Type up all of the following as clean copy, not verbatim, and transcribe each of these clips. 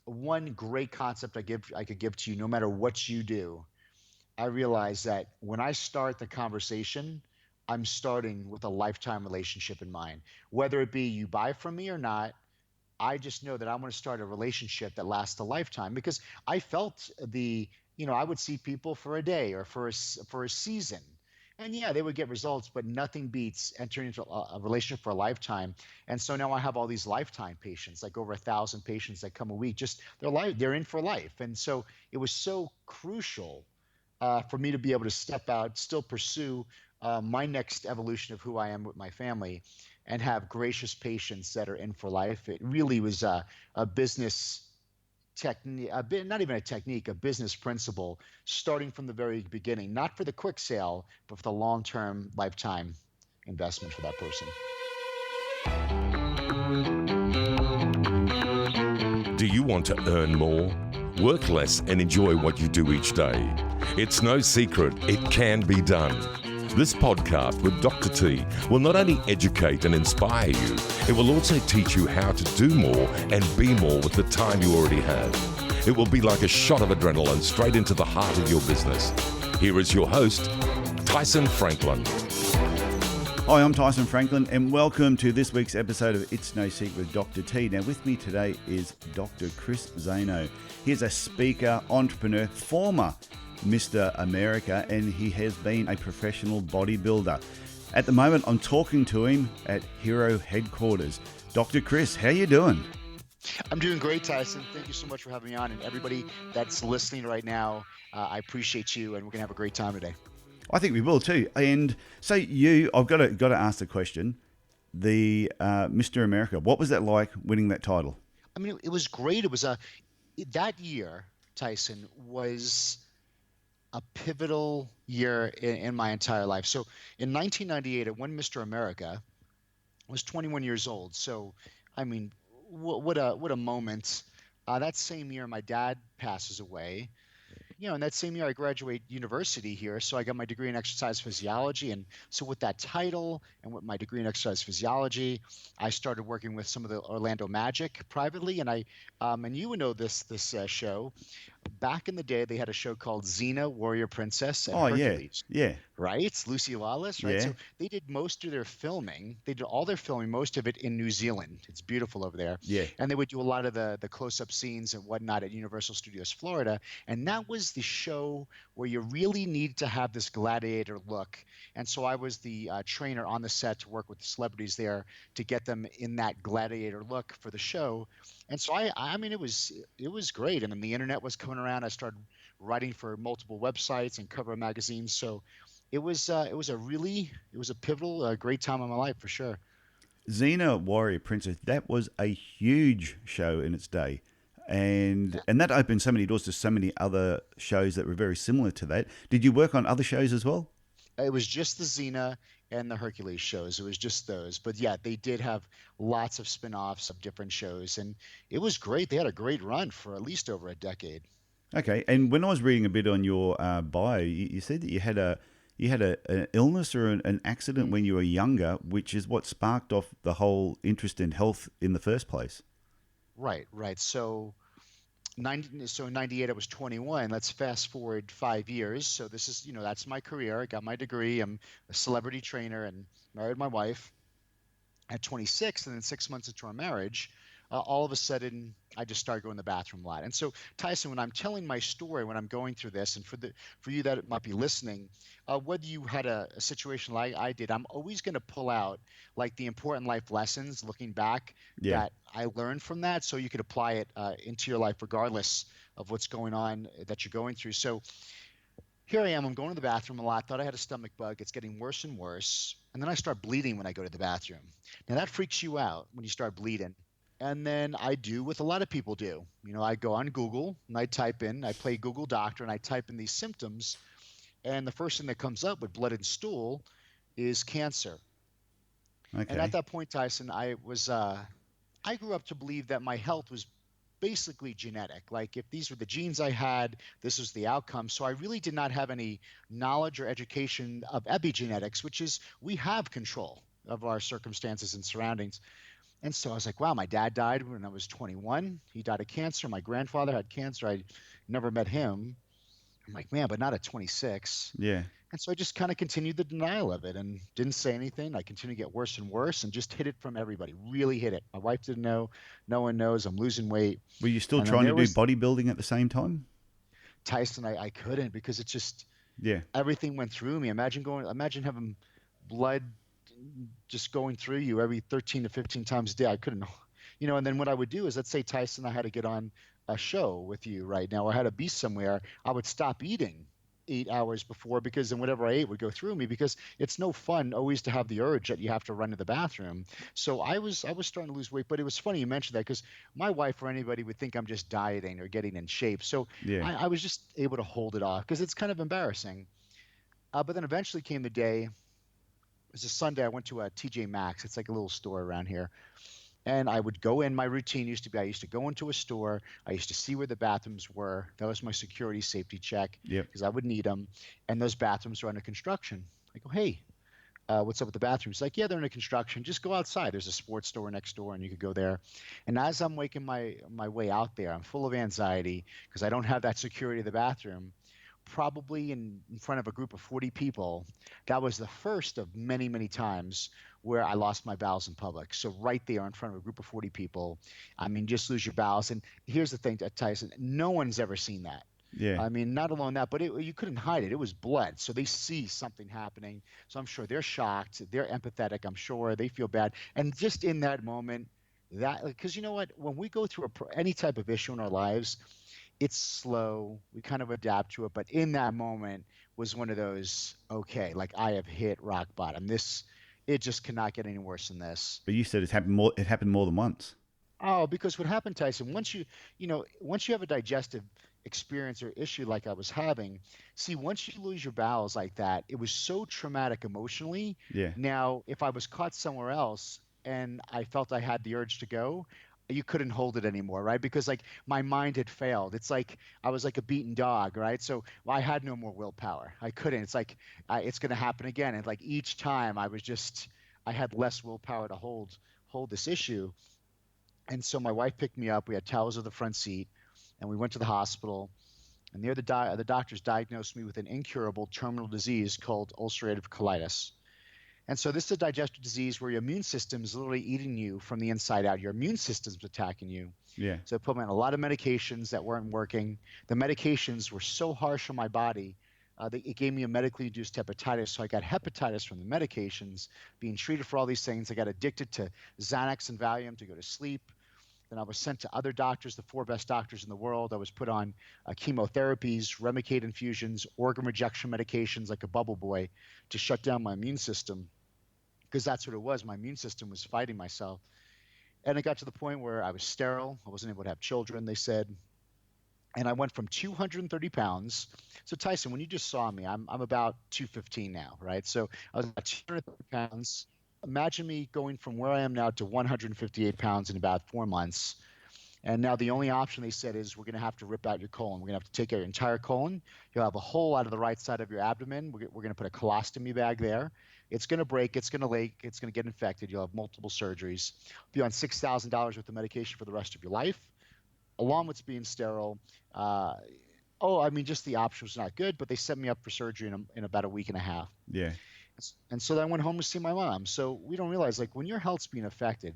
one great concept I could give to you, no matter what you do, I realize that when I start the conversation, I'm starting with a lifetime relationship in mind. Whether it be you buy from me or not, I just know that I want to start a relationship that lasts a lifetime because I felt I would see people for a day or for a season. And yeah, they would get results, but nothing beats entering into a relationship for a lifetime. And so now I have all these lifetime patients, like over 1,000 patients that come a week. Just they're in for life. And so it was so crucial for me to be able to step out, still pursue my next evolution of who I am with my family, and have gracious patients that are in for life. It really was a business technique, not even a technique, a business principle, starting from the very beginning, not for the quick sale, but for the long-term lifetime investment for that person. Do you want to earn more? Work less and enjoy what you do each day. It's no secret, it can be done. This podcast with Dr. T will not only educate and inspire you, it will also teach you how to do more and be more with the time you already have. It will be like a shot of adrenaline straight into the heart of your business. Here is your host, Tyson Franklin. Hi, I'm Tyson Franklin, and welcome to this week's episode of It's No Secret with Dr. T. Now, with me today is Dr. Chris Zaino. He's a speaker, entrepreneur, former Mr. America, and he has been a professional bodybuilder. At the moment, I'm talking to him at Hero Headquarters. Dr. Chris, how you doing? I'm doing great, Tyson. Thank you so much for having me on. And everybody that's listening right now, I appreciate you, and we're going to have a great time today. I think we will too. And so I've got to ask the question, the Mr. America, what was that like winning that title? I mean, it was great. That year, Tyson, was a pivotal year in my entire life. So in 1998, I won Mr. America. I was 21 years old. So, I mean, what a moment. That same year, my dad passes away. In that same year, I graduate university here. So I got my degree in exercise physiology. And so with that title and with my degree in exercise physiology, I started working with some of the Orlando Magic privately. And you would know this show. Back in the day, they had a show called Xena Warrior Princess and Oh, yeah. Hercules. Yeah. Right? It's Lucy Lawless, right? Yeah. So they did most of their filming. They did all their filming, most of it in New Zealand. It's beautiful over there. Yeah. And they would do a lot of the close-up scenes and whatnot at Universal Studios Florida. And that was the show where you really needed to have this gladiator look. And so I was the trainer on the set to work with the celebrities there to get them in that gladiator look for the show. And so I mean, it was great. And then the internet was coming around. I started writing for multiple websites and cover magazines. So it was a pivotal, great time of my life for sure. Xena Warrior Princess, that was a huge show in its day. And that opened so many doors to so many other shows that were very similar to that. Did you work on other shows as well? It was just the Xena and the Hercules shows. It was just those. But yeah, they did have lots of spin-offs of different shows. And it was great. They had a great run for at least over a decade. Okay. And when I was reading a bit on your bio, you said that you had an illness or an accident when you were younger, which is what sparked off the whole interest in health in the first place. Right, right. So in 98, I was 21. Let's fast forward 5 years. So this is, that's my career. I got my degree. I'm a celebrity trainer and married my wife at 26. And then 6 months into our marriage, all of a sudden, I just started going to the bathroom a lot. And so, Tyson, when I'm telling my story, when I'm going through this, and for you that might be listening, whether you had a situation like I did, I'm always going to pull out like the important life lessons, looking back, Yeah. that I learned from that, so you could apply it into your life, regardless of what's going on that you're going through. So here I am. I'm going to the bathroom a lot. Thought I had a stomach bug. It's getting worse and worse. And then I start bleeding when I go to the bathroom. Now that freaks you out when you start bleeding. And then I do what a lot of people do. I go on Google and I play Google Doctor and I type in these symptoms. And the first thing that comes up with blood and stool is cancer. Okay. And at that point, Tyson, I grew up to believe that my health was basically genetic. Like if these were the genes I had, this was the outcome. So I really did not have any knowledge or education of epigenetics, which is we have control of our circumstances and surroundings. And so I was like, wow, my dad died when I was 21. He died of cancer. My grandfather had cancer. I never met him. I'm like, man, but not at 26. Yeah. And so I just kind of continued the denial of it and didn't say anything. I continued to get worse and worse and just hid it from everybody, really hid it. My wife didn't know. No one knows. I'm losing weight. Were you still And then trying to there do was bodybuilding at the same time? Tyson. I couldn't because it's just Yeah. everything went through me. Imagine having blood just going through you every 13 to 15 times a day. I couldn't, and then what I would do is, let's say, Tyson, I had to get on a show with you right now, or I had to be somewhere, I would stop eating 8 hours before, because then whatever I ate would go through me, because it's no fun always to have the urge that you have to run to the bathroom. So I was starting to lose weight, but it was funny you mentioned that, because my wife or anybody would think I'm just dieting or getting in shape. So Yeah. I was just able to hold it off because it's kind of embarrassing. But then eventually came the day. It was a Sunday. I went to a TJ Maxx. It's like a little store around here. And I would go in. My routine used to be, I used to go into a store. I used to see where the bathrooms were. That was my security safety check, Yep. because I would need them. And those bathrooms are under construction. I go, hey, what's up with the bathrooms? Like, yeah, they're under construction. Just go outside. There's a sports store next door, and you could go there. And as I'm making my way out there, I'm full of anxiety because I don't have that security of the bathroom. Probably in front of a group of 40 people. That was the first of many, many times where I lost my bowels in public. So right there in front of a group of 40 people, I mean, just lose your bowels. And here's the thing, Tyson, no one's ever seen that. Yeah. I mean, not alone that, but you couldn't hide it. It was blood. So they see something happening. So I'm sure they're shocked. They're empathetic. I'm sure they feel bad. And just in that moment, because you know what? When we go through any type of issue in our lives, it's slow. We kind of adapt to it. But in that moment was one of those, okay, like I have hit rock bottom. It just cannot get any worse than this. But you said it's happened more. It happened more than once. Oh, because what happened, Tyson, once you have a digestive experience or issue like I was having, see, once you lose your bowels like that, it was so traumatic emotionally. Yeah. Now, if I was caught somewhere else and I felt I had the urge to go, you couldn't hold it anymore, right? Because like my mind had failed. It's like I was like a beaten dog, right? So I had no more willpower. I couldn't. It's like it's going to happen again. And like each time I had less willpower to hold this issue. And so my wife picked me up. We had towels in the front seat, and we went to the hospital. And there, the doctors diagnosed me with an incurable terminal disease called ulcerative colitis. And so this is a digestive disease where your immune system is literally eating you from the inside out. Your immune system's attacking you. Yeah. So I put me on a lot of medications that weren't working. The medications were so harsh on my body. It gave me a medically induced hepatitis. So I got hepatitis from the medications, being treated for all these things. I got addicted to Xanax and Valium to go to sleep. Then I was sent to other doctors, the four best doctors in the world. I was put on chemotherapies, Remicade infusions, organ rejection medications like a bubble boy to shut down my immune system, because that's what it was. My immune system was fighting myself. And it got to the point where I was sterile. I wasn't able to have children, they said. And I went from 230 pounds. So Tyson, when you just saw me, I'm about 215 now, right? So I was about 230 pounds. Imagine me going from where I am now to 158 pounds in about 4 months. And now the only option they said is, we're going to have to rip out your colon. We're going to have to take out your entire colon. You'll have a hole out of the right side of your abdomen. We're going to put a colostomy bag there. It's going to break. It's going to leak. It's going to get infected. You'll have multiple surgeries. Be on $6,000 worth of medication for the rest of your life, along with being sterile. Just the option was not good, but they set me up for surgery in about a week and a half. Yeah. And so then I went home to see my mom. So we don't realize, like, when your health's being affected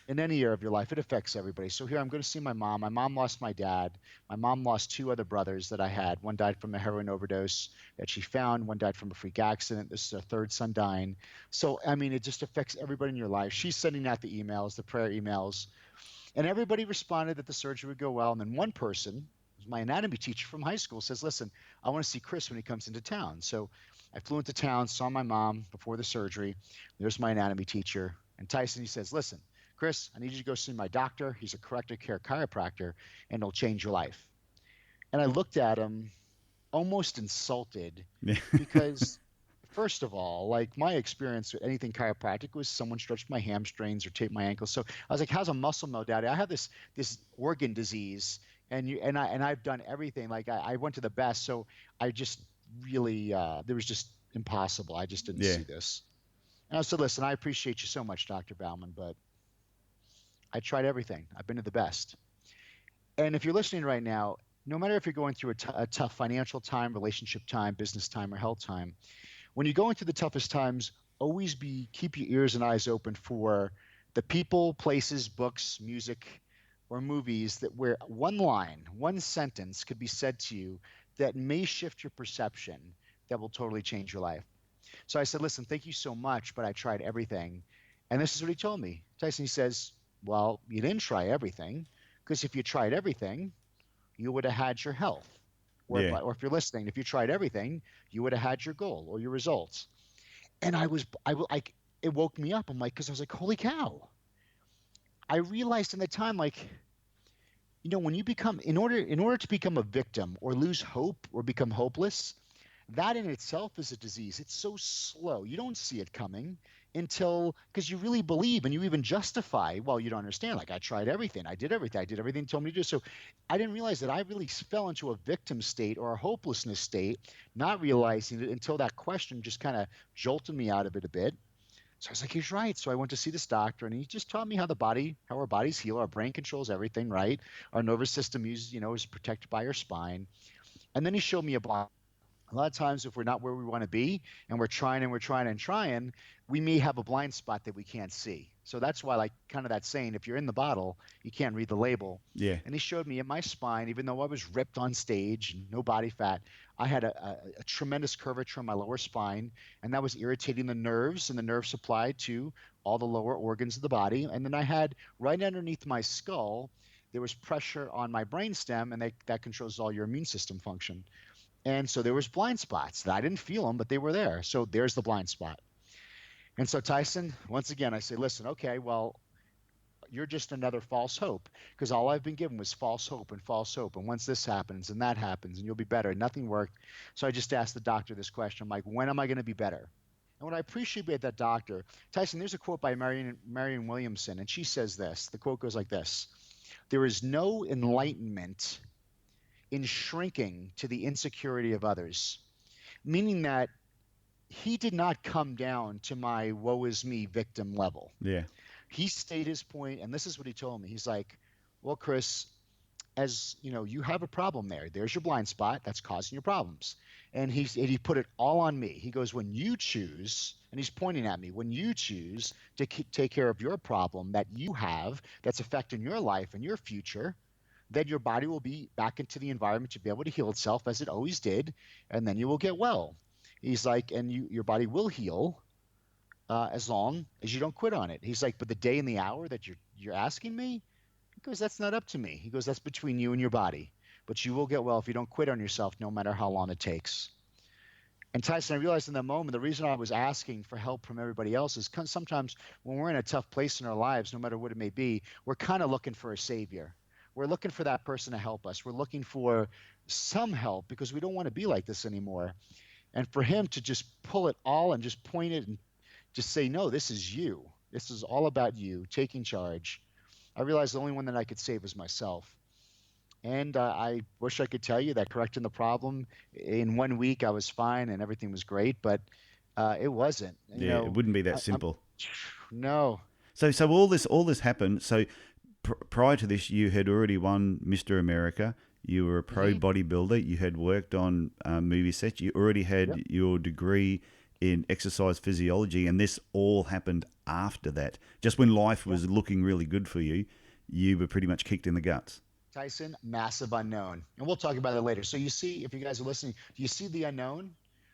in any area of your life, it affects everybody. So here I'm going to see my mom. My mom lost my dad. My mom lost two other brothers that I had. One died from a heroin overdose that she found. One died from a freak accident. This is her third son dying. So, I mean, it just affects everybody in your life. She's sending out the emails, the prayer emails. And everybody responded that the surgery would go well. And then one person, my anatomy teacher from high school, says, listen, I want to see Chris when he comes into town. So I flew into town, saw my mom before the surgery. There's my anatomy teacher. And Tyson, he says, listen, Chris, I need you to go see my doctor. He's a corrective care chiropractor, and it'll change your life. And I looked at him almost insulted because, first of all, like, my experience with anything chiropractic was someone stretched my hamstrings or taped my ankles. So I was like, how's a muscle modality? I have this organ disease, and I've done everything. Like, I went to the best. So I just really, there was just impossible. I just didn't see this. And I said, listen, I appreciate you so much, Dr. Belman, but I tried everything. I've been to the best. And if you're listening right now, no matter if you're going through a tough financial time, relationship time, business time, or health time, when you're going through the toughest times, always be keep your ears and eyes open for the people, places, books, music, or movies that where one line, one sentence could be said to you that may shift your perception that will totally change your life. So I said, listen, thank you so much, but I tried everything. And this is what he told me. Tyson, he says, well, you didn't try everything, because if you tried everything, you would have had your health. Yeah. Or if you're listening, if you tried everything, you would have had your goal or your results. And it woke me up. I'm like, because I was like, holy cow. I realized in the time, like, when you become, in order to become a victim or lose hope or become hopeless, that in itself is a disease. It's so slow. You don't see it coming until, because you really believe and you even justify, well, you don't understand. Like, I tried everything. I did everything. I did everything you told me to do. So I didn't realize that I really fell into a victim state or a hopelessness state, not realizing it until that question just kind of jolted me out of it a bit. So I was like, he's right. So I went to see this doctor, and he just taught me how our bodies heal. Our brain controls everything, right? Our nervous system is protected by our spine. And then he showed me a lot of times, if we're not where we want to be and we're trying and we're trying and trying, we may have a blind spot that we can't see. So that's why, like, kind of that saying, if you're in the bottle, you can't read the label. Yeah. And he showed me in my spine, even though I was ripped on stage, no body fat, I had a tremendous curvature in my lower spine, and that was irritating the nerves and the nerve supply to all the lower organs of the body. And then I had right underneath my skull, there was pressure on my brainstem, and that controls all your immune system function. And so there was blind spots that I didn't feel them, but they were there. So there's the blind spot. And so Tyson, once again, I say, listen, okay, well, you're just another false hope, because all I've been given was false hope and false hope. And once this happens and that happens and you'll be better, and nothing worked. So I just asked the doctor this question. I'm like, when am I going to be better? And what I appreciate about that doctor, Tyson, there's a quote by Marianne Williamson, and she says this. The quote goes like this: there is no enlightenment in shrinking to the insecurity of others, meaning that he did not come down to my woe is me victim level. Yeah. He stayed his point, and this is what he told me. He's like, well, Chris, as you know, you have a problem there. There's your blind spot that's causing your problems. And he put it all on me. He goes, when you choose, and he's pointing at me, when you choose to take care of your problem that you have that's affecting your life and your future, then your body will be back into the environment to be able to heal itself as it always did, and then you will get well. He's like, and your body will heal as long as you don't quit on it. He's like, but the day and the hour that you're asking me, he goes, that's not up to me. He goes, that's between you and your body. But you will get well if you don't quit on yourself, no matter how long it takes. And Tyson, I realized in that moment, the reason I was asking for help from everybody else is sometimes when we're in a tough place in our lives, no matter what it may be, we're kind of looking for a savior. We're looking for that person to help us. We're looking for some help because we don't want to be like this anymore. And for him to just pull it all and just point it and just say, no, this is you. This is all about you taking charge. I realized the only one that I could save was myself. And I wish I could tell you that correcting the problem in 1 week I was fine and everything was great, but it wasn't. It wouldn't be that simple. No. So all this happened. So prior to this, you had already won Mr. America. You were a pro bodybuilder. You had worked on movie sets. You already had your degree in exercise physiology, and this all happened after that. Just when life was looking really good for you, you were pretty much kicked in the guts. Tyson, massive unknown. And we'll talk about it later. So you see, if you guys are listening, do you see the unknown?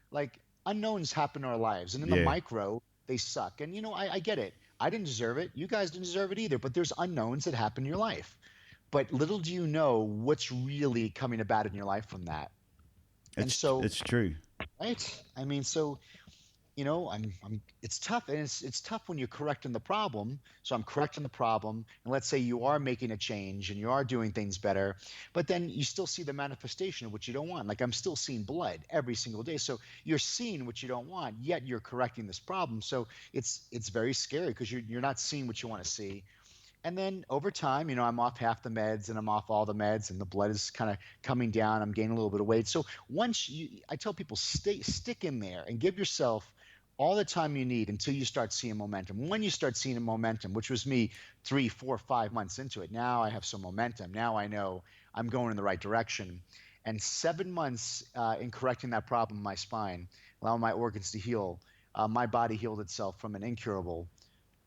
Like, unknowns happen in our lives. And in the micro, they suck. And, I get it. I didn't deserve it. You guys didn't deserve it either. But there's unknowns that happen in your life. But little do you know what's really coming about in your life from that. It's true. Right? I mean, so it's tough, and it's tough when you're correcting the problem. So I'm correcting the problem, and let's say you are making a change and you are doing things better, but then you still see the manifestation of what you don't want. Like, I'm still seeing blood every single day. So you're seeing what you don't want, yet you're correcting this problem. So it's very scary because you're not seeing what you want to see. And then over time, I'm off half the meds and I'm off all the meds, and the blood is kind of coming down. I'm gaining a little bit of weight. So I tell people, stick in there and give yourself all the time you need until you start seeing momentum. When you start seeing a momentum, which was me 3, 4, 5 months into it, now I have some momentum. Now I know I'm going in the right direction. And 7 months in correcting that problem in my spine, allowing my organs to heal, my body healed itself from an incurable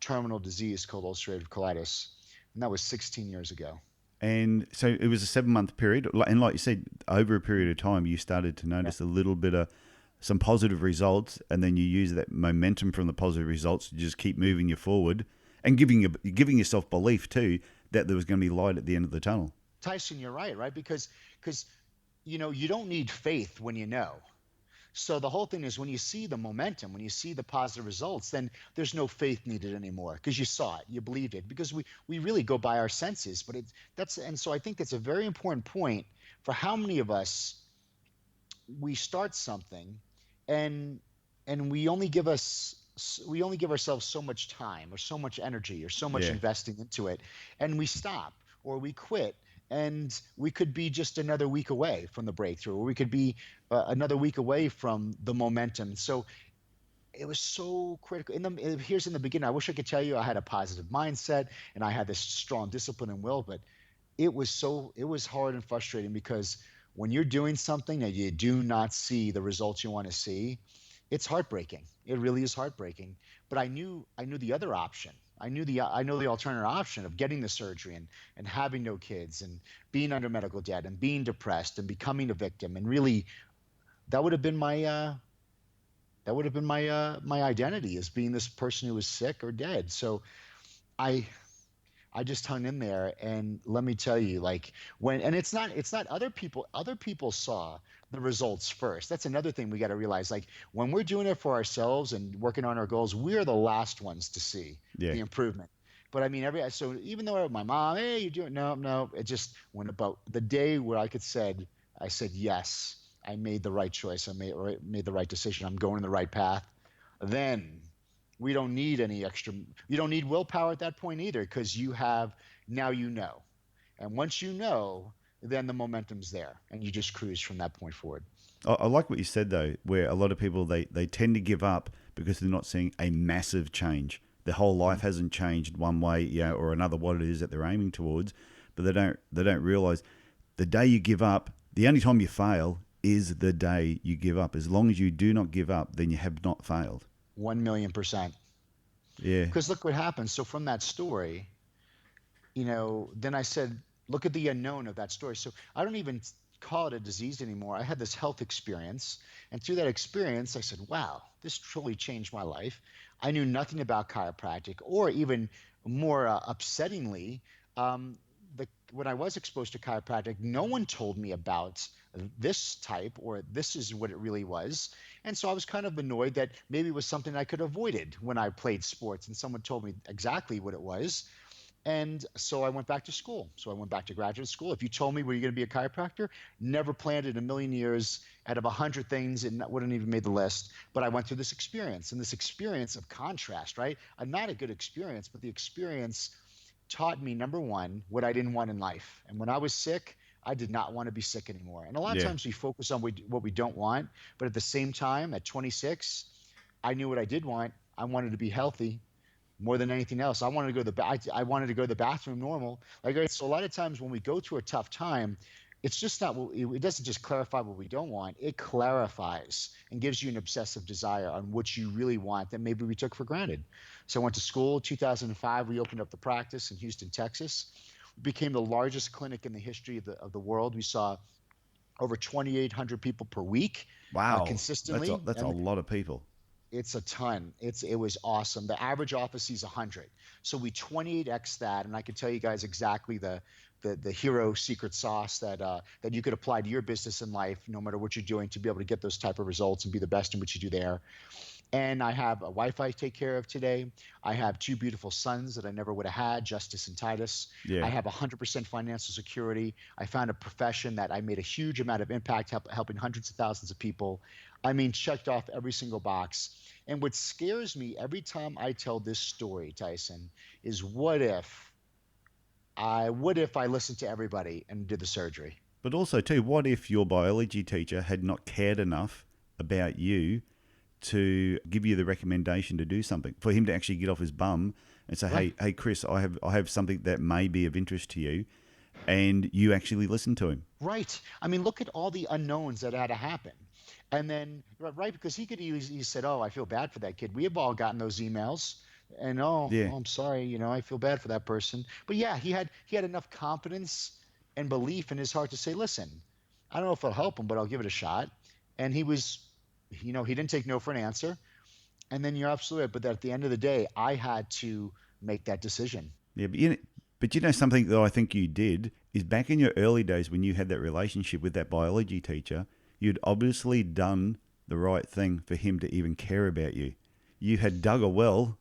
terminal disease called ulcerative colitis. And that was 16 years ago. And so it was a 7 month period. And like you said, over a period of time, you started to Yeah. notice a little bit of some positive results. And then you use that momentum from the positive results to just keep moving you forward and giving yourself belief too that there was going to be light at the end of the tunnel. Tyson, you're right? Because you don't need faith when you know. So the whole thing is when you see the momentum, when you see the positive results, then there's no faith needed anymore because you saw it, you believed it. Because we really go by our senses, but so I think that's a very important point for how many of us we start something, and we only give ourselves so much time or so much energy or so much Yeah. investing into it, and we stop or we quit, and we could be just another week away from the breakthrough, or we could be another week away from the momentum. So it was so critical. Here's in the beginning, I wish I could tell you I had a positive mindset and I had this strong discipline and will, but it was hard and frustrating because when you're doing something and you do not see the results you want to see, it's heartbreaking. It really is heartbreaking. But I knew the other option. I know the alternative option of getting the surgery and having no kids and being under medical debt and being depressed and becoming a victim, and really that would have been my identity as being this person who was sick or dead. So I I just hung in there, and let me tell you, like, and it's not other people saw the results first. That's another thing we got to realize. Like, when we're doing it for ourselves and working on our goals, we're the last ones to see Yeah. the improvement. But I mean, so even though my mom, hey, you're doing, no, no, it just went about the day where I said yes, I made the right choice. I made the right decision. I'm going in the right path. Then we don't need any extra. You don't need willpower at that point either, because now you know. And once you know, then the momentum's there and you just cruise from that point forward. I like what you said though, where a lot of people they tend to give up because they're not seeing a massive change. Their whole life hasn't changed one way, or another, what it is that they're aiming towards, but they don't realize the day you give up, the only time you fail is the day you give up. As long as you do not give up, then you have not failed. 1,000,000%. Yeah. Because look what happened. So from that story, then I said, look at the unknown of that story. So I don't even call it a disease anymore. I had this health experience. And through that experience, I said, wow, this truly changed my life. I knew nothing about chiropractic, or even more upsettingly, um, when I was exposed to chiropractic, no one told me about this type, or this is what it really was. And so I was kind of annoyed that maybe it was something I could have avoided when I played sports, and someone told me exactly what it was. And so I went back to school. So I went back to graduate school. If you told me, were you going to be a chiropractor? Never planned it in a million years. Out of 100 things, it wouldn't even made the list. But I went through this experience, and this experience of contrast, right? Not a good experience, but the experience taught me, number one, what I didn't want in life. And when I was sick, I did not want to be sick anymore. And a lot of Yeah. times we focus on what we don't want. But at the same time, at 26, I knew what I did want. I wanted to be healthy more than anything else. I wanted to go to I wanted to go to the bathroom normal. Like, right, so a lot of times when we go through a tough time, it's just not it doesn't just clarify what we don't want. It clarifies and gives you an obsessive desire on what you really want that maybe we took for granted. So I went to school. 2005, we opened up the practice in Houston, Texas. We became the largest clinic in the history of the world. We saw over 2,800 people per week, Wow. consistently. That's a lot of people. It's a ton. It was awesome. The average office sees 100. So we 28x that, and I can tell you guys exactly the hero secret sauce that you could apply to your business and life, no matter what you're doing, to be able to get those type of results and be the best in what you do there. And I have a wife I take care of today. I have two beautiful sons that I never would have had, Justice and Titus. Yeah. I have 100% financial security. I found a profession that I made a huge amount of impact, helping hundreds of thousands of people. I mean, checked off every single box. And what scares me every time I tell this story, Tyson, is what if I listened to everybody and did the surgery? But also too, what if your biology teacher had not cared enough about you to give you the recommendation to do something, for him to actually get off his bum and say, Right. hey, Chris, I have something that may be of interest to you, and you actually listen to him. Right. I mean, look at all the unknowns that had to happen. And then, right, because he could easily said, "Oh, I feel bad for that kid." We have all gotten those emails, and Yeah. I'm sorry, I feel bad for that person. But yeah, he had enough confidence and belief in his heart to say, "Listen, I don't know if I'll help him, but I'll give it a shot." And he didn't take no for an answer. And then you're absolutely right. But at the end of the day, I had to make that decision. Yeah, but something that I think you did is back in your early days when you had that relationship with that biology teacher, you'd obviously done the right thing for him to even care about you. You had dug a well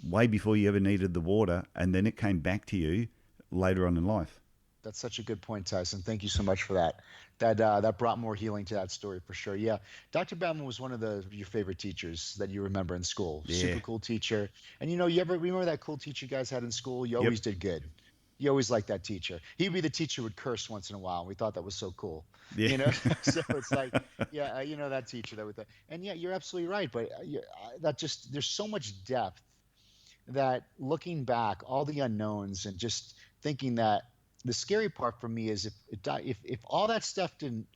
way before you ever needed the water, and then it came back to you later on in life. That's such a good point, Tyson. Thank you so much for that. That brought more healing to that story for sure. Yeah, Dr. Belman was one of your favorite teachers that you remember in school. Yeah. Super cool teacher. And you ever remember that cool teacher you guys had in school? You Yep. always did good. You always liked that teacher. He'd be the teacher who would curse once in a while. And we thought that was so cool. Yeah. So it's like, yeah, that teacher that would. And yeah, you're absolutely right. But that just there's so much depth that looking back, all the unknowns, and just thinking that the scary part for me is if all that stuff didn't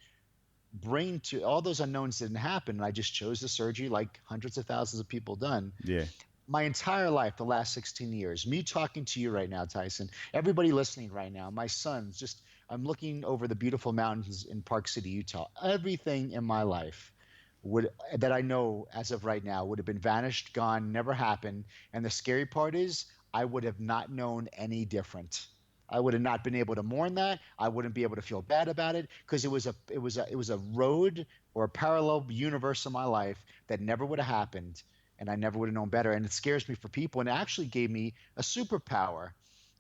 bring to all those unknowns didn't happen, and I just chose the surgery like hundreds of thousands of people done. Yeah. My entire life, the last 16 years, me talking to you right now, Tyson, everybody listening right now, my sons, just I'm looking over the beautiful mountains in Park City, Utah. Everything in my life would that I know as of right now would have been vanished, gone, never happened. And the scary part is I would have not known any different. I would have not been able to mourn that. I wouldn't be able to feel bad about it because it was a road or a parallel universe in my life that never would have happened, and I never would have known better. And it scares me for people, and it actually gave me a superpower.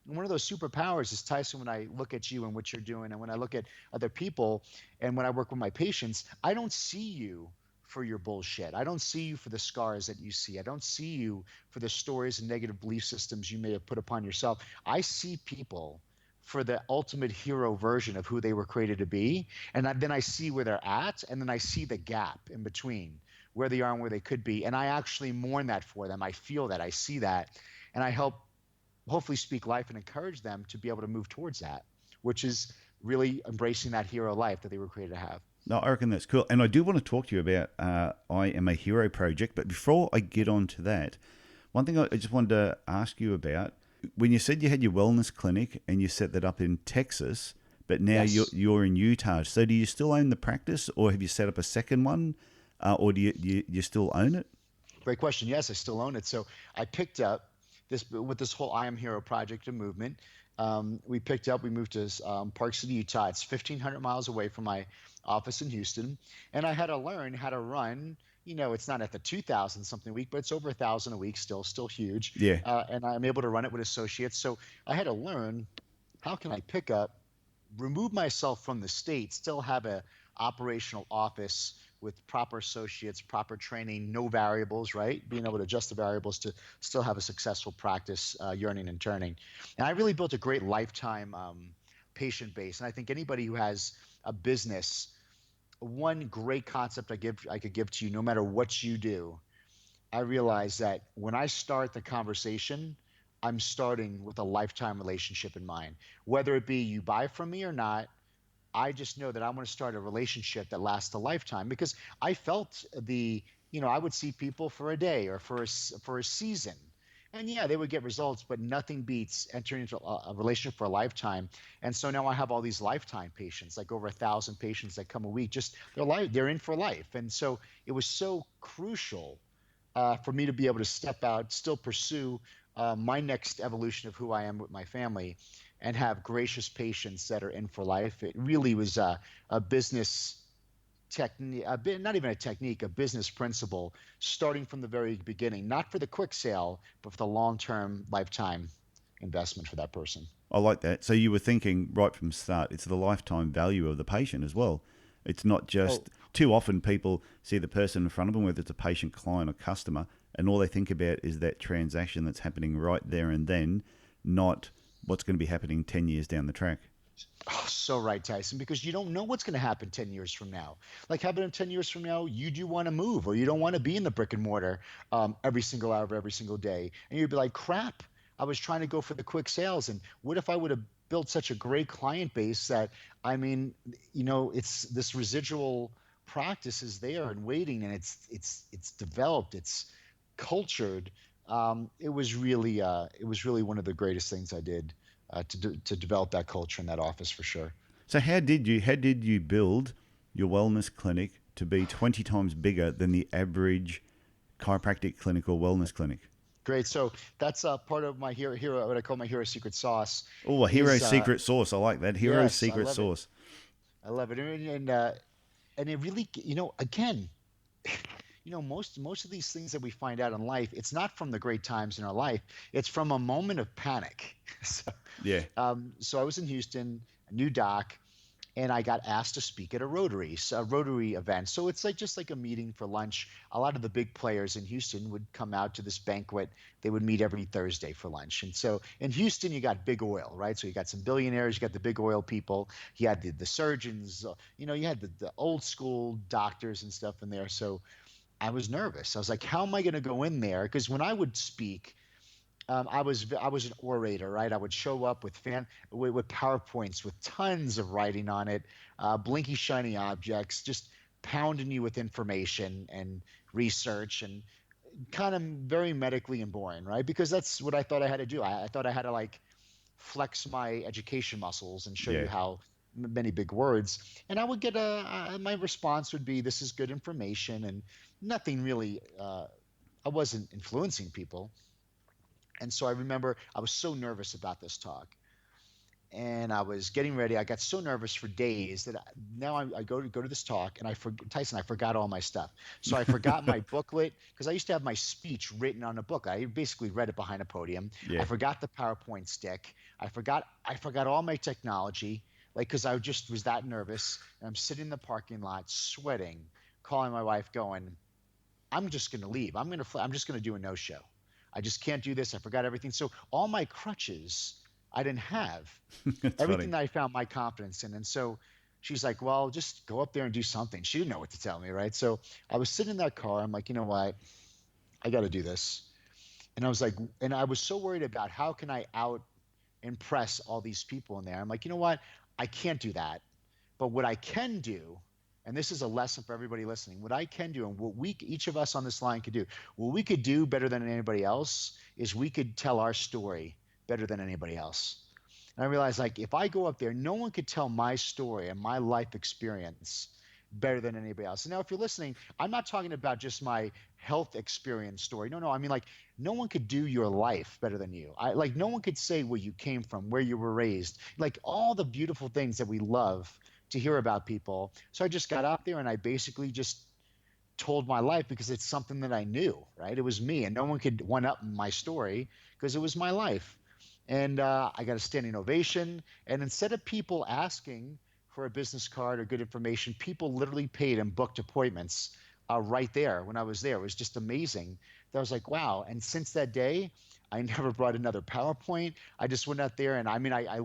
And one of those superpowers is, Tyson, when I look at you and what you're doing, and when I look at other people, and when I work with my patients, I don't see you for your bullshit. I don't see you for the scars that you see. I don't see you for the stories and negative belief systems you may have put upon yourself. I see people for the ultimate hero version of who they were created to be. And then I see where they're at, and then I see the gap in between where they are and where they could be. And I actually mourn that for them. I feel that. I see that. And I help hopefully speak life and encourage them to be able to move towards that, which is really embracing that hero life that they were created to have. No, I reckon that's cool. And I do want to talk to you about I Am a Hero project. But before I get on to that, one thing I just wanted to ask you about, when you said you had your wellness clinic and you set that up in Texas, but now Yes. you're in Utah. So do you still own the practice, or have you set up a second one, or do you still own it? Great question. Yes, I still own it. So I picked up with this whole I Am Hero project and movement. We moved to Park City, Utah. It's 1,500 miles away from my office in Houston. And I had to learn how to run. It's not at the 2,000 something a week, but it's over 1,000 a week still huge. Yeah. And I'm able to run it with associates. So I had to learn, how can I remove myself from the state, still have a operational office with proper associates, proper training, no variables, right? Being able to adjust the variables to still have a successful practice, yearning and turning. And I really built a great lifetime patient base. And I think anybody who has a business, one great concept I could give to you, no matter what you do, I realize that when I start the conversation, I'm starting with a lifetime relationship in mind. Whether it be you buy from me or not, I just know that I want to start a relationship that lasts a lifetime, because I felt I would see people for a day or for a season. And yeah, they would get results, but nothing beats entering into a relationship for a lifetime. And so now I have all these lifetime patients, like over 1,000 patients that come a week. Just they're in for life. And so it was so crucial for me to be able to step out, still pursue my next evolution of who I am with my family, and have gracious patients that are in for life. It really was a business technique, not even a technique, a business principle, starting from the very beginning, not for the quick sale, but for the long-term lifetime investment for that person. I like that. So you were thinking right from the start, it's the lifetime value of the patient as well. It's not just, too often people see the person in front of them, whether it's a patient, client, or customer, and all they think about is that transaction that's happening right there and then, not what's going to be happening 10 years down the track. Oh, so right, Tyson, because you don't know what's going to happen 10 years from now. Like, how about in 10 years from now, you do want to move or you don't want to be in the brick and mortar every single hour of every single day. And you'd be like, crap, I was trying to go for the quick sales. And what if I would have built such a great client base that, I mean, it's this residual practice is there and waiting and it's developed, it's cultured. It was really one of the greatest things I did to develop that culture in that office for sure. So how did you build your wellness clinic to be 20 times bigger than the average chiropractic clinic or wellness clinic? Great. So that's part of my hero, what I call my hero secret sauce. Oh, a hero Is secret sauce. I like that. Hero yes, I secret love it. sauce. I love it, and it really, again, most of these things that we find out in life, it's not from the great times in our life. It's from a moment of panic. So, Yeah. so I was in Houston, a new doc, and I got asked to speak at a Rotary event. So it's like just like a meeting for lunch. A lot of the big players in Houston would come out to this banquet. They would meet every Thursday for lunch. And so in Houston, you got big oil, right? So you got some billionaires, you got the big oil people, you had the surgeons, you had the old school doctors and stuff in there. So I was nervous. I was like, how am I going to go in there? Because when I would speak, I was an orator, right? I would show up with PowerPoints with tons of writing on it, blinky shiny objects, just pounding you with information and research and kind of very medically and boring, right? Because that's what I thought I had to do. I thought I had to like flex my education muscles and show Yeah. you how many big words. And I would get my response would be, "This is good information," and nothing really. I wasn't influencing people. And so I remember I was so nervous about this talk, and I was getting ready. I got so nervous for days that now I go to this talk, and Tyson, I forgot all my stuff. So I forgot my booklet because I used to have my speech written on a book. I basically read it behind a podium. I Yeah. forgot the PowerPoint stick. I forgot all my technology, like because I just was that nervous. And I'm sitting in the parking lot, sweating, calling my wife, going, I'm just going to leave. I'm just going to do a no show. I just can't do this. I forgot everything. So all my crutches I didn't have. That's funny. Everything that I found my confidence in. And so she's like, well, just go up there and do something. She didn't know what to tell me, right? So I was sitting in that car. I'm like, you know what? I got to do this. And I was like, and I was so worried about how can I out impress all these people in there. I'm like, you know what? I can't do that. But what I can do, and this is a lesson for everybody listening, what I can do and what each of us on this line could do, what we could do better than anybody else is we could tell our story better than anybody else. And I realized, like, if I go up there, no one could tell my story and my life experience better than anybody else. And now, if you're listening, I'm not talking about just my health experience story. No, I mean, like, no one could do your life better than you. Like, no one could say where you came from, where you were raised, like all the beautiful things that we love to hear about people. So I just got up there and I basically just told my life because it's something that I knew, right? It was me, and no one could one up my story because it was my life. And I got a standing ovation. And instead of people asking for a business card or good information, people literally paid and booked appointments right there when I was there. It was just amazing. That I was like, wow. And since that day, I never brought another PowerPoint. I just went out there, and I mean, I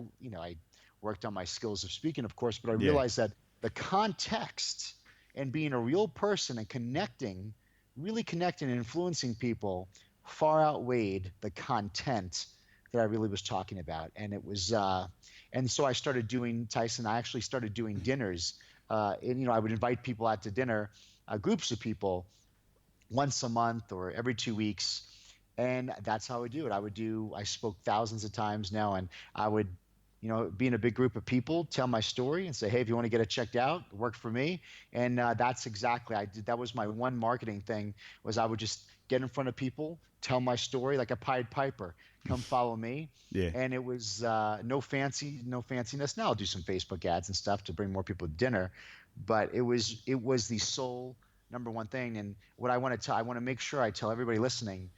worked on my skills of speaking, of course, but I Yeah. realized that the context and being a real person and really connecting and influencing people far outweighed the content that I really was talking about. And it was, and so I started doing, Tyson, I actually started doing dinners. And I would invite people out to dinner, groups of people once a month or every 2 weeks. And that's how I would do it. I spoke thousands of times now, and I would be in a big group of people, tell my story and say, hey, if you want to get it checked out, it worked for me. And that's exactly, that was my one marketing thing, was I would just get in front of people, tell my story like a Pied Piper, come follow me. Yeah. And it was no fanciness. Now I'll do some Facebook ads and stuff to bring more people to dinner. But it was the sole number one thing. And what I want to make sure I tell everybody listening,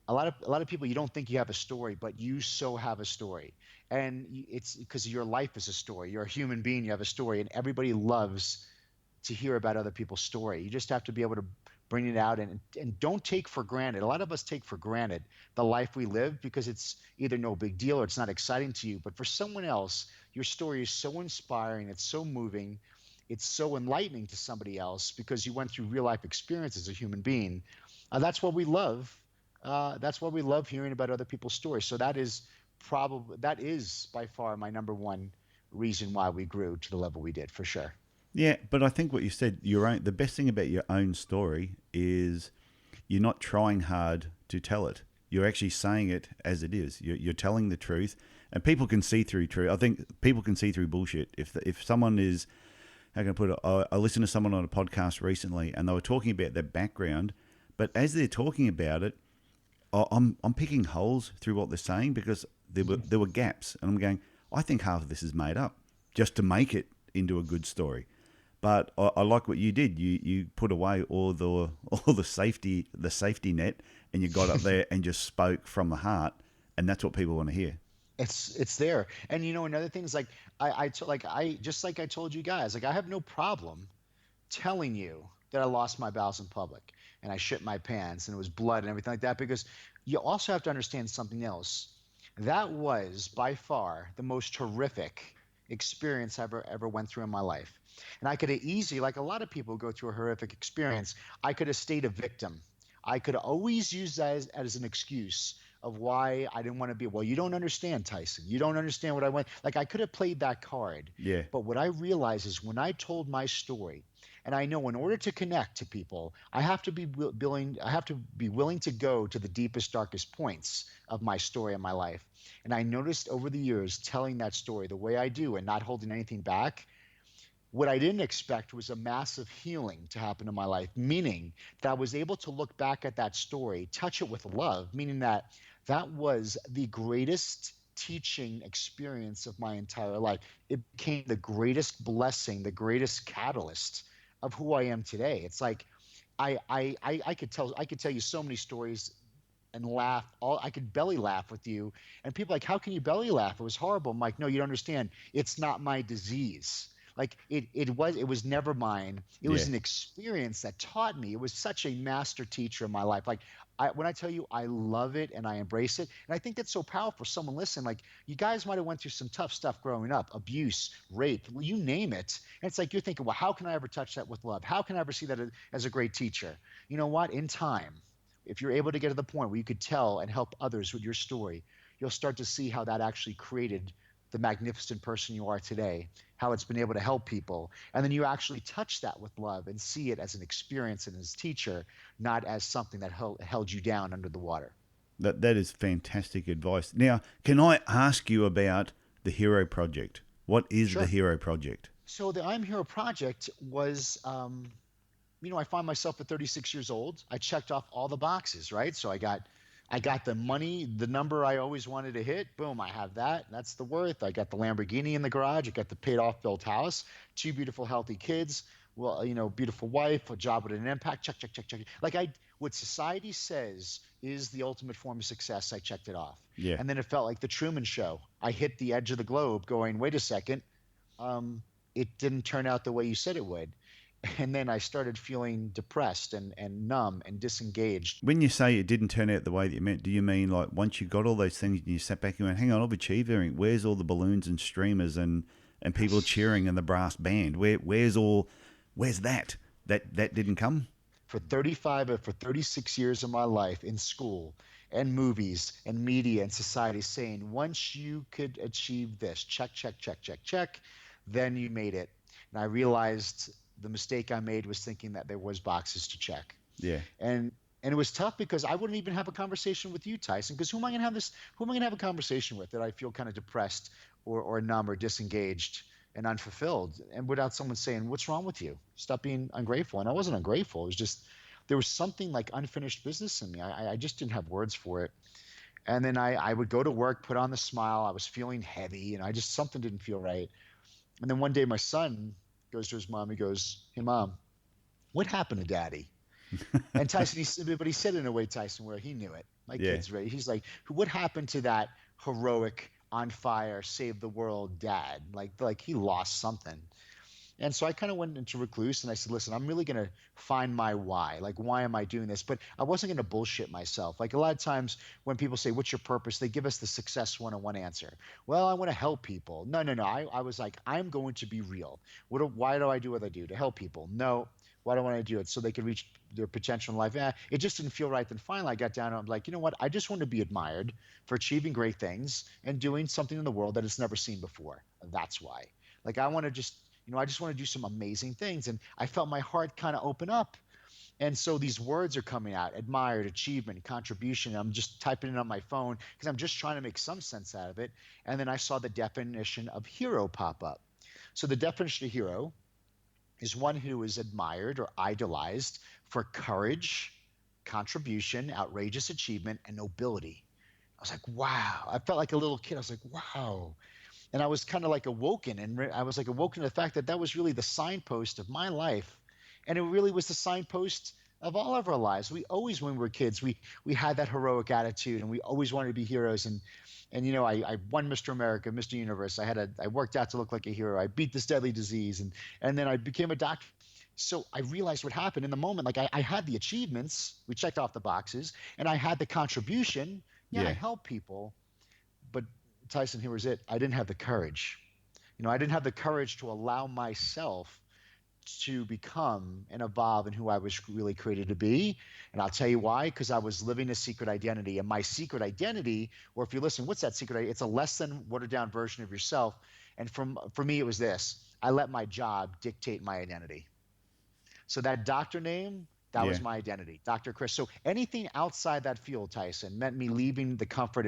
a lot of people, you don't think you have a story, but you so have a story. And it's because your life is a story. You're a human being, you have a story, and everybody loves to hear about other people's story. You just have to be able to bring it out, and don't take for granted. A lot of us take for granted the life we live because it's either no big deal or it's not exciting to you. But for someone else, your story is so inspiring, it's so moving, it's so enlightening to somebody else because you went through real life experience as a human being. That's what we love. That's what we love hearing about other people's stories. So that is by far my number one reason why we grew to the level we did, for sure. Yeah, but I think what you said, the best thing about your own story is you're not trying hard to tell it. You're actually saying it as it is. You're telling the truth, and people can see through truth. I think people can see through bullshit. If someone is, how can I put it? I listened to someone on a podcast recently, and they were talking about their background, but as they're talking about it, I'm picking holes through what they're saying because there were gaps, and I'm going, I think half of this is made up just to make it into a good story. But I like what you did. You put away all the safety net, and you got up there and just spoke from the heart, and that's what people want to hear. It's there. And another thing is like just like I told you guys, like I have no problem telling you that I lost my bowels in public and I shit my pants and it was blood and everything like that, because you also have to understand something else. That was by far the most horrific experience I ever went through in my life. And I could have easily, like a lot of people who go through a horrific experience, I could have stayed a victim. I could always use that as an excuse of why I didn't want to be. Well, you don't understand, Tyson. You don't understand what I went. Like I could have played that card. Yeah. But what I realized is when I told my story, and I know in order to connect to people, I have to be willing to go to the deepest, darkest points of my story in my life. And I noticed over the years, telling that story the way I do and not holding anything back, what I didn't expect was a massive healing to happen in my life, meaning that I was able to look back at that story, touch it with love, meaning that was the greatest teaching experience of my entire life. It became the greatest blessing, the greatest catalyst of who I am today. It's like I could tell you so many stories and laugh. I could belly laugh with you, and people are like, how can you belly laugh? It was horrible. I'm like, no, you don't understand. It's not my disease. Like it was never mine. It was an experience that taught me. It was such a master teacher in my life. Like when I tell you I love it and I embrace it, and I think that's so powerful. Someone listen, like you guys might have went through some tough stuff growing up, abuse, rape, you name it. And it's like you're thinking, well, how can I ever touch that with love? How can I ever see that as a great teacher? You know what? In time, if you're able to get to the point where you could tell and help others with your story, you'll start to see how that actually created the magnificent person you are today, how it's been able to help people. And then you actually touch that with love and see it as an experience and as a teacher, not as something that held you down under the water. That is fantastic advice. Now, can I ask you about the Hero Project? What is the Hero Project? So the I'm Hero Project was, I find myself at 36 years old. I checked off all the boxes, right? So I got the money, the number I always wanted to hit. Boom, I have that. That's the worth. I got the Lamborghini in the garage. I got the paid off built house, 2 beautiful, healthy kids. Well, beautiful wife, a job with an impact. Check, check, check, check. Like what society says is the ultimate form of success. I checked it off. Yeah. And then it felt like the Truman Show. I hit the edge of the globe going, wait a second. It didn't turn out the way you said it would. And then I started feeling depressed and numb and disengaged. When you say it didn't turn out the way that you meant, do you mean like once you got all those things and you sat back and went, hang on, I've achieved everything. Where's all the balloons and streamers and people cheering and the brass band? Where's that? That didn't come? For 36 years of my life in school and movies and media and society saying, once you could achieve this, check, check, check, check, check, then you made it. And I realized the mistake I made was thinking that there was boxes to check. Yeah. And it was tough because I wouldn't even have a conversation with you, Tyson, because who am I going to have a conversation with that I feel kind of depressed or numb or disengaged and unfulfilled, and without someone saying, what's wrong with you? Stop being ungrateful. And I wasn't ungrateful. It was just, there was something like unfinished business in me. I just didn't have words for it. And then I would go to work, put on the smile. I was feeling heavy and something didn't feel right. And then one day my son goes to his mom. He goes, hey, Mom, what happened to Daddy? And Tyson, he said it in a way, Tyson, where he knew it. My kid's ready. He's like, what happened to that heroic, on fire, save the world dad? Like he lost something. And so I kind of went into recluse and I said, listen, I'm really going to find my why. Like, why am I doing this? But I wasn't going to bullshit myself. Like a lot of times when people say, what's your purpose? They give us the success 101 answer. Well, I want to help people. No, no, no. I was like, I'm going to be real. Why do I do what I do? To help people? No. Why do I want to do it? So they can reach their potential in life. It just didn't feel right. Then finally I got down and I'm like, you know what? I just want to be admired for achieving great things and doing something in the world that it's never seen before. That's why. Like I want to just, I just want to do some amazing things. And I felt my heart kind of open up. And so these words are coming out: admired, achievement, contribution. I'm just typing it on my phone because I'm just trying to make some sense out of it. And then I saw the definition of hero pop up. So the definition of hero is one who is admired or idolized for courage, contribution, outrageous achievement, and nobility. I was like, wow. I felt like a little kid. I was like, wow. And I was kind of like awoken, and I was like awoken to the fact that that was really the signpost of my life, and it really was the signpost of all of our lives. We always, when we were kids, we had that heroic attitude, and we always wanted to be heroes. And I won Mr. America, Mr. Universe. I worked out to look like a hero. I beat this deadly disease, and then I became a doctor. So I realized what happened in the moment. Like I had the achievements, we checked off the boxes, and I had the contribution. Yeah, I Yeah. helped people, but Tyson, here was it. I didn't have the courage. I didn't have the courage to allow myself to become and evolve in who I was really created to be. And I'll tell you why, because I was living a secret identity. And my secret identity, or if you listen, what's that secret identity? It's a less than watered down version of yourself. And for me, it was this: I let my job dictate my identity. So that doctor name, that Yeah. was my identity, Dr. Chris. So anything outside that field, Tyson, meant me leaving the comfort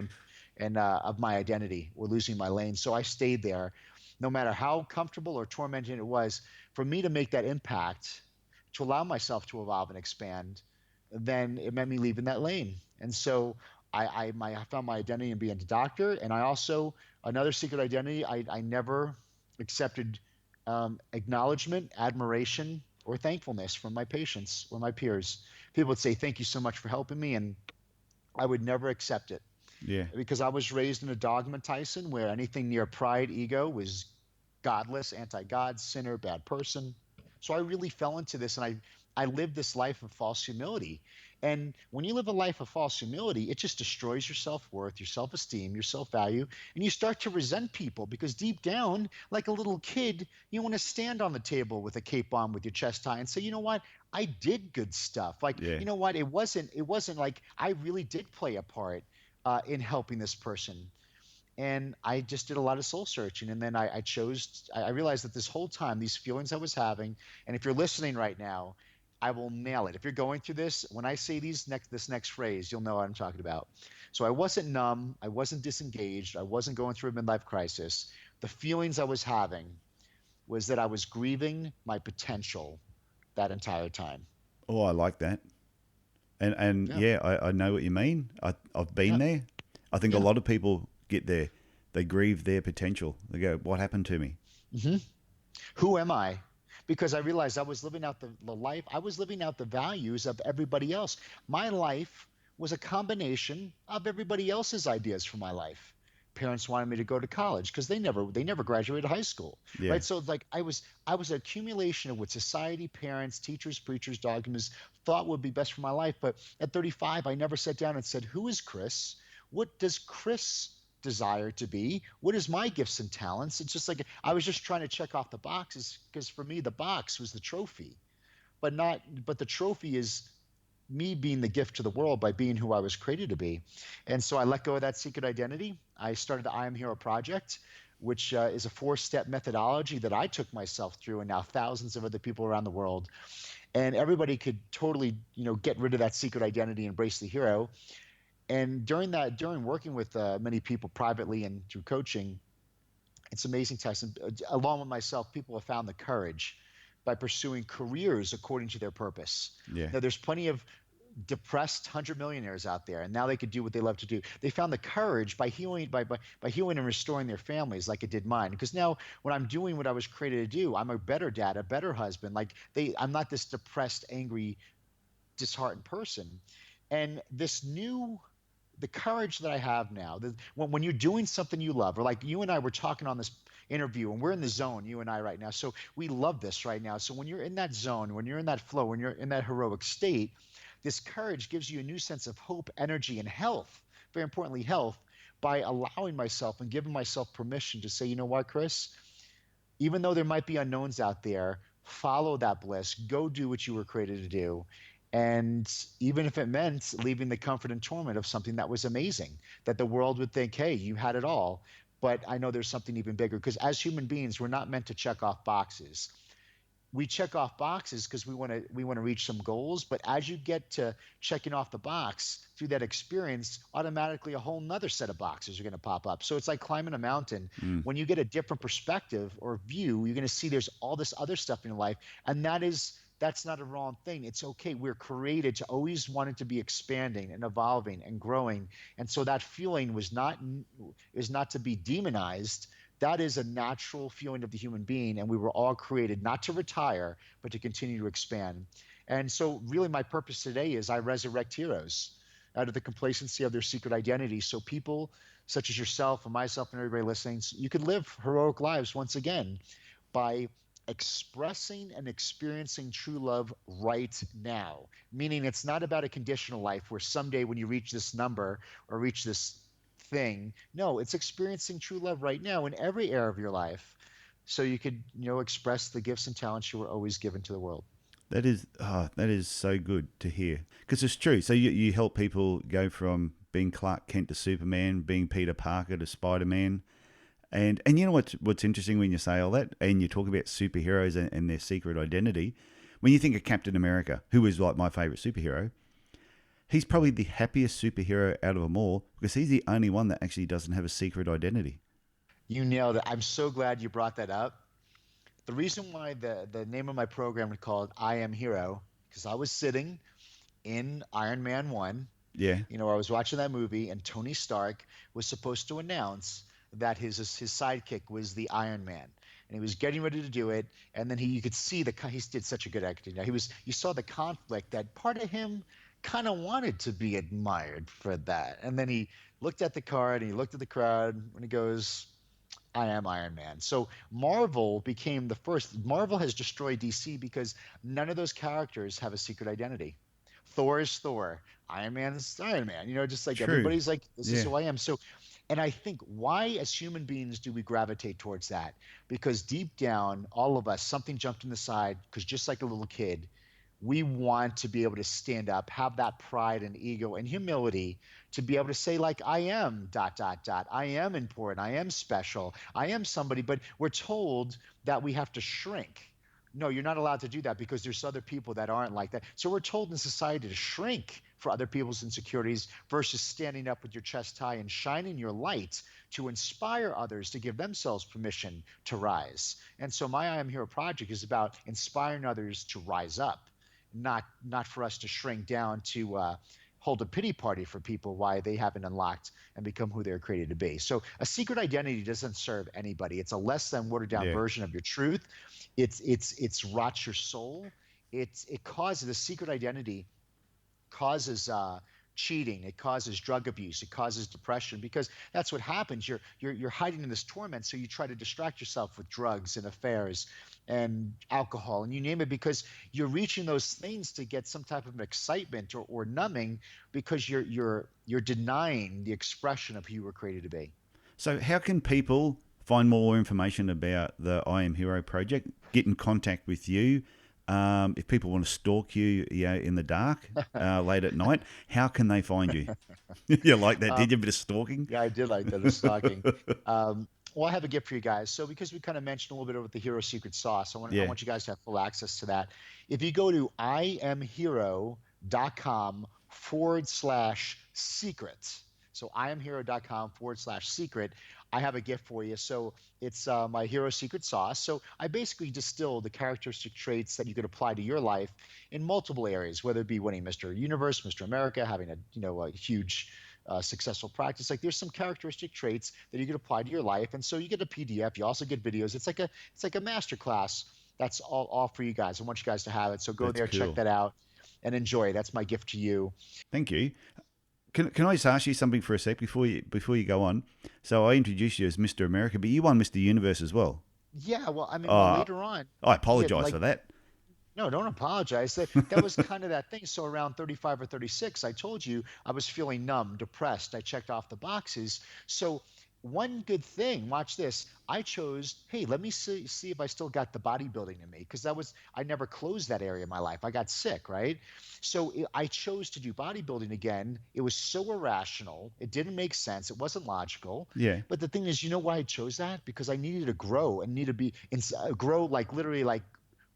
and of my identity or losing my lane. So I stayed there, no matter how comfortable or tormenting it was. For me to make that impact, to allow myself to evolve and expand, then it meant me leaving that lane. And so I found my identity in being a doctor, and I also, another secret identity, I never accepted acknowledgement, admiration, or thankfulness from my patients or my peers. People would say, "Thank you so much for helping me," and I would never accept it Yeah. because I was raised in a dogma, Tyson, where anything near pride, ego was godless, anti-God, sinner, bad person. So I really fell into this, and I lived this life of false humility. And when you live a life of false humility, it just destroys your self-worth, your self-esteem, your self-value, and you start to resent people because deep down, like a little kid, you want to stand on the table with a cape on with your chest high and say, you know what? I did good stuff. Like, Yeah. you know what? It wasn't like I really did play a part in helping this person. And I just did a lot of soul searching, and then I realized that this whole time, these feelings I was having, and if you're listening right now, I will nail it. If you're going through this, when I say this next phrase, you'll know what I'm talking about. So I wasn't numb, I wasn't disengaged, I wasn't going through a midlife crisis. The feelings I was having was that I was grieving my potential that entire time. Oh, I like that. And Yeah, yeah, I know what you mean. I've been yeah, there. I think a yeah. lot of people get there. They grieve their potential. They go, "What happened to me?" Hmm. Who am I? Because I realized I was living out the life, I was living out the values of everybody else. My life was a combination of everybody else's ideas for my life. Parents wanted me to go to college because they never graduated high school, Yeah. right? So like I was an accumulation of what society, parents, teachers, preachers, dogmas thought would be best for my life. But at 35, I never sat down and said, who is Chris? What does Chris desire to be? What is my gifts and talents? It's just like I was just trying to check off the boxes because for me the box was the trophy, but the trophy is me being the gift to the world by being who I was created to be. And so I let go of that secret identity. I started the I Am Hero project, which is a 4-step methodology that I took myself through, and now thousands of other people around the world. And everybody could totally, get rid of that secret identity, embrace the hero. And during working with many people privately and through coaching, it's amazing, Tyson. Along with myself, people have found the courage by pursuing careers according to their purpose. Yeah. Now, there's plenty of depressed 100 millionaires out there, and now they could do what they love to do. They found the courage by healing, by healing and restoring their families, like it did mine. Because now, when I'm doing what I was created to do, I'm a better dad, a better husband. I'm not this depressed, angry, disheartened person. And the courage that I have now, when you're doing something you love, or like you and I were talking on this, interview, and we're in the zone, you and I right now. So we love this right now. So when you're in that zone, when you're in that flow, when you're in that heroic state, this courage gives you a new sense of hope, energy, and health. Very importantly, health, by allowing myself and giving myself permission to say, you know what, Chris, even though there might be unknowns out there, follow that bliss, go do what you were created to do. And even if it meant leaving the comfort and torment of something that was amazing, that the world would think, hey, you had it all. But I know there's something even bigger, because as human beings, we're not meant to check off boxes. We check off boxes because we want to reach some goals, but as you get to checking off the box through that experience, automatically a whole nother set of boxes are going to pop up. So it's like climbing a mountain. Mm. When you get a different perspective or view, you're going to see there's all this other stuff in your life, and that's not a wrong thing. It's okay. We're created to always want it to be expanding and evolving and growing, and so that feeling is not to be demonized. That is a natural feeling of the human being, and we were all created not to retire, but to continue to expand. And so really my purpose today is I resurrect heroes out of the complacency of their secret identity, so people such as yourself and myself and everybody listening, you could live heroic lives once again by expressing and experiencing true love right now. Meaning it's not about a conditional life where someday when you reach this number or reach this thing. No, it's experiencing true love right now in every area of your life, so you could, express the gifts and talents you were always given to the world. That is so good to hear, because it's true. So you help people go from being Clark Kent to Superman, being Peter Parker to Spider-Man. And you know what's interesting when you say all that, and you talk about superheroes and their secret identity. When you think of Captain America, who is like my favorite superhero, he's probably the happiest superhero out of them all, because he's the only one that actually doesn't have a secret identity. You nailed it. I'm so glad you brought that up. The reason why the name of my program is called I Am Hero, because I was sitting in Iron Man 1. Yeah. I was watching that movie, and Tony Stark was supposed to announce that his sidekick was the Iron Man, and he was getting ready to do it. And then you could see he did such a good acting. You saw the conflict, that part of him kind of wanted to be admired for that. And then he looked at the card and he looked at the crowd and he goes, I am Iron Man. So Marvel became the first. Marvel has destroyed DC because none of those characters have a secret identity. Thor is Thor. Iron Man is Iron Man. Just like True. everybody's like, this is Yeah. who I am. So, and I think why as human beings do we gravitate towards that? Because deep down, all of us, something jumped in the side, because just like a little kid, we want to be able to stand up, have that pride and ego and humility to be able to say, like, I am ... I am important. I am special. I am somebody. But we're told that we have to shrink. No, you're not allowed to do that, because there's other people that aren't like that. So we're told in society to shrink for other people's insecurities versus standing up with your chest high and shining your light to inspire others to give themselves permission to rise. And so my I Am Hero project is about inspiring others to rise up, not for us to shrink down to hold a pity party for people why they haven't unlocked and become who they're created to be. So a secret identity doesn't serve anybody. It's a less than watered down Yeah. version of your truth. It's rots your soul. It causes a secret identity causes cheating. It causes drug abuse. It causes depression, because that's what happens. You're hiding in this torment, so you try to distract yourself with drugs and affairs and alcohol and you name it, because you're reaching those things to get some type of excitement or numbing, because you're denying the expression of who you were created to be. So how can people find more information about the I Am Hero project, get in contact with you? If people want to stalk you, in the dark, late at night, how can they find you? You like that? Did you a bit of stalking? Yeah, I did like that, the stalking. Well, I have a gift for you guys. So because we kind of mentioned a little bit about the hero secret sauce, I want you guys to have full access to that. If you go to iamhero.com/secret, so iamhero.com/secret, I have a gift for you. So it's my hero secret sauce. So I basically distill the characteristic traits that you could apply to your life in multiple areas, whether it be winning Mr. Universe, Mr. America, having a huge successful practice. Like, there's some characteristic traits that you could apply to your life, and so you get a PDF. You also get videos. It's like a master class. That's all for you guys. I want you guys to have it. So go That's there, cool. check that out, and enjoy. That's my gift to you. Thank you. Can I just ask you something for a sec before you go on? So I introduced you as Mr. America, but you won Mr. Universe as well. Yeah, well, I mean, well, Uh, later on, I yeah, apologise like for that. no, don't apologize. That was kind of that thing. So around 35 or 36, I told you I was feeling numb, depressed. I checked off the boxes. So one good thing, watch this. I chose, hey, let me see if I still got the bodybuilding in me, because I never closed that area of my life. I got sick, right? So I chose to do bodybuilding again. It was so irrational. It didn't make sense. It wasn't logical. Yeah. But the thing is, you know why I chose that? Because I needed to grow and need to be grow, like literally like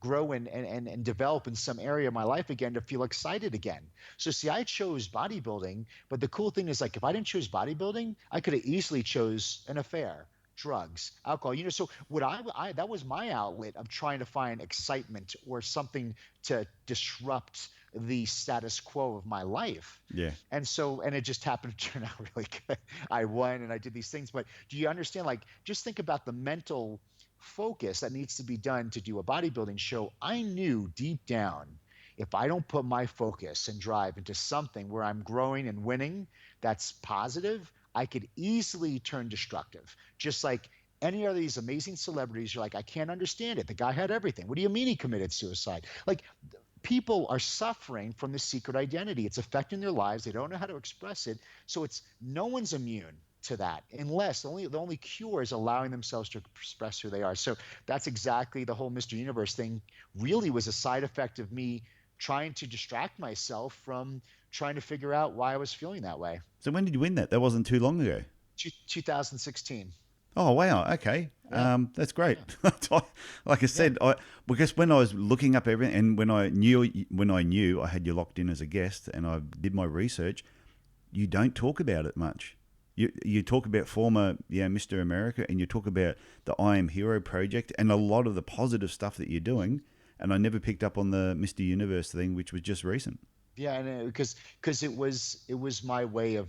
grow and develop in some area of my life again to feel excited again. So see, I chose bodybuilding, but the cool thing is, like, if I didn't choose bodybuilding, I could have easily chose an affair, drugs, alcohol. So what I that was my outlet of trying to find excitement or something to disrupt the status quo of my life. Yeah. And it just happened to turn out really good. I won and I did these things. But do you understand? Like, just think about the mental focus that needs to be done to do a bodybuilding show. I knew deep down, if I don't put my focus and drive into something where I'm growing and winning, that's positive, I could easily turn destructive. Just like any of these amazing celebrities, you're like, I can't understand it. The guy had everything. What do you mean he committed suicide? Like, people are suffering from this secret identity. It's affecting their lives. They don't know how to express it. So no one's immune to that, unless the only cure is allowing themselves to express who they are. So that's exactly the whole Mr. Universe thing. Really was a side effect of me trying to distract myself from trying to figure out why I was feeling that way. So when did you win that? That wasn't too long ago. 2016. Oh wow, okay, Yeah. that's great. Yeah. Like I said, because when I was looking up everything, and when I knew I had you locked in as a guest, and I did my research, you don't talk about it much. You talk about former Mr. America, and you talk about the I Am Hero project and a lot of the positive stuff that you're doing, and I never picked up on the Mr. Universe thing, which was just recent. Yeah, and because it was my way of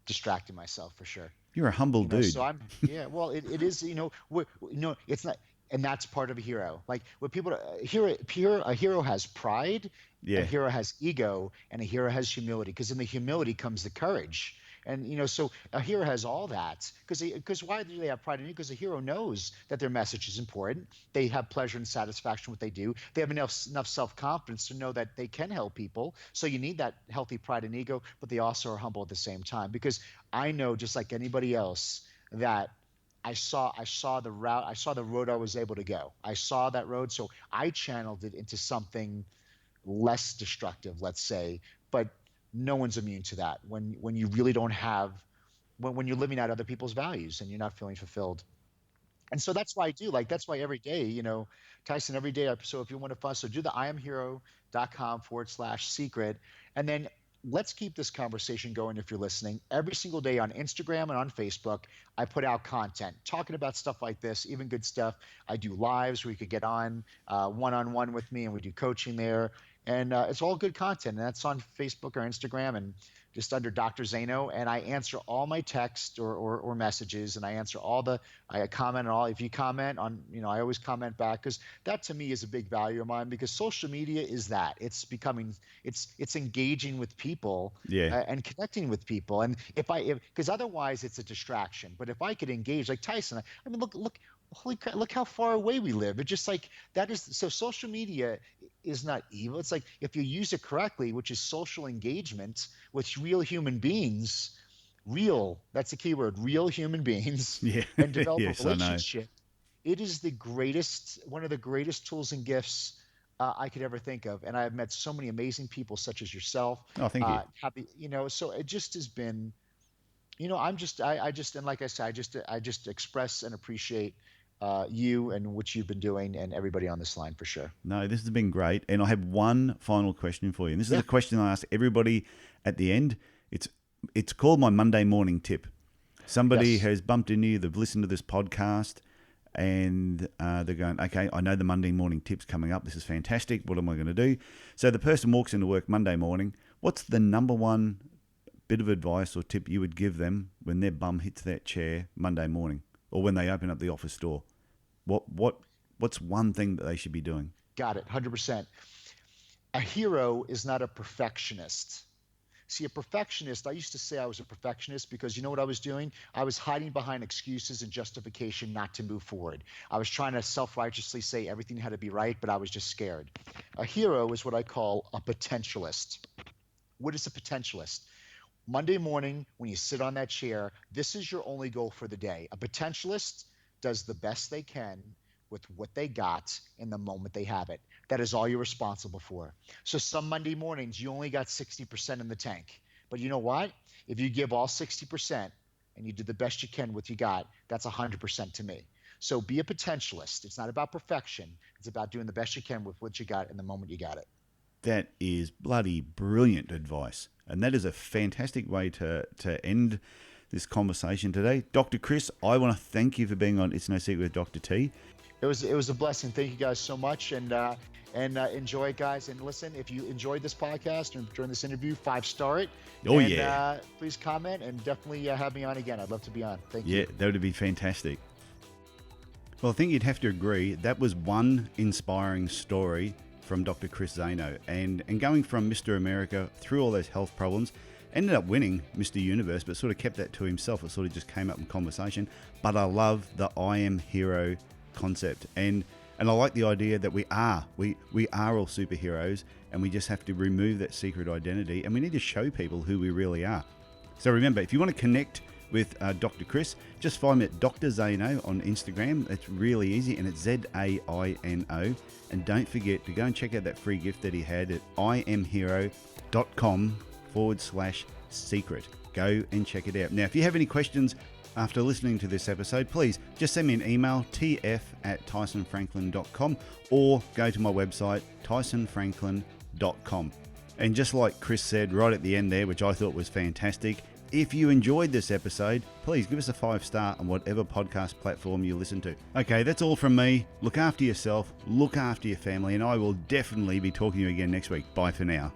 distracting myself for sure. You're a humble dude. So yeah, well, it is, it's not, and that's part of a hero. Like, what people, a hero has pride, a Yeah. hero has ego, and a hero has humility, because in the humility comes the courage. And, so a hero has all that, because why do they have pride in it? Because a hero knows that their message is important. They have pleasure and satisfaction in what they do. They have enough self-confidence to know that they can help people. So you need that healthy pride and ego, but they also are humble at the same time, because I know, just like anybody else, that I saw the route, I saw the road I was able to go. I saw that road, so I channeled it into something less destructive, let's say. But no one's immune to that when you really don't have, when you're living out other people's values and you're not feeling fulfilled. And so that's why I do, like, that's why every day, Tyson, every day. So if you want to find, so do the iamhero.com/secret. And then let's keep this conversation going. If you're listening, every single day on Instagram and on Facebook, I put out content talking about stuff like this, even good stuff. I do lives where you could get on one-on-one with me, and we do coaching there. And it's all good content. And that's on Facebook or Instagram, and just under Dr. Zaino. And I answer all my text or messages, and I answer I comment on all. If you comment on, I always comment back, because that to me is a big value of mine, because social media is that. It's engaging with people, Yeah. and connecting with people. And because otherwise it's a distraction. But if I could engage, like Tyson, I mean, look, holy crap, look how far away we live. It's just like that is, so social media is not evil. It's like, if you use it correctly, which is social engagement with real human beings, that's the key word, real human beings, Yeah. and develop Yes, a I know. relationship. It is one of the greatest tools and gifts I could ever think of. And I've met so many amazing people such as yourself. Oh, thank you. So it just has been, and like I said, I just express and appreciate you and what you've been doing, and everybody on this line, for sure. No, this has been great. And I have one final question for you. And this is a question I ask everybody at the end. It's called my Monday morning tip. Somebody has bumped into you, they've listened to this podcast, and they're going, okay, I know the Monday morning tip's coming up. This is fantastic. What am I going to do? So the person walks into work Monday morning. What's the number one bit of advice or tip you would give them when their bum hits that chair Monday morning, or when they open up the office door? What's one thing that they should be doing? Got it, 100%. A hero is not a perfectionist. See, a perfectionist, I used to say I was a perfectionist because you know what I was doing? I was hiding behind excuses and justification not to move forward. I was trying to self-righteously say everything had to be right, but I was just scared. A hero is what I call a potentialist. What is a potentialist? Monday morning, when you sit on that chair, this is your only goal for the day. A potentialist does the best they can with what they got in the moment they have it. That is all you're responsible for. So some Monday mornings, you only got 60% in the tank. But you know what? If you give all 60% and you do the best you can with what you got, that's 100% to me. So be a potentialist. It's not about perfection. It's about doing the best you can with what you got in the moment you got it. That is bloody brilliant advice. And that is a fantastic way to end this conversation today. Dr. Chris, I want to thank you for being on It's No Secret with Dr. T. It was a blessing. Thank you guys so much, and enjoy it, guys. And listen, if you enjoyed this podcast or during this interview, 5-star it. Oh, and, yeah. Please comment and definitely have me on again. I'd love to be on. Thank you. Yeah, that would be fantastic. Well, I think you'd have to agree that was one inspiring story from Dr. Chris Zaino, and going from Mr. America through all those health problems, ended up winning Mr. Universe, but sort of kept that to himself. It sort of just came up in conversation. But I love the I am hero concept, and I like the idea that we are all superheroes, and we just have to remove that secret identity, and we need to show people who we really are. So remember, if you want to connect with Dr. Chris, just find me at Dr. Zaino on Instagram. It's really easy, and it's Zaino. And don't forget to go and check out that free gift that he had at imhero.com/secret. Go and check it out. Now, if you have any questions after listening to this episode, please just send me an email, tf@tysonfranklin.com, or go to my website, tysonfranklin.com. And just like Chris said right at the end there, which I thought was fantastic, if you enjoyed this episode, please give us a 5-star on whatever podcast platform you listen to. Okay, that's all from me. Look after yourself, look after your family, and I will definitely be talking to you again next week. Bye for now.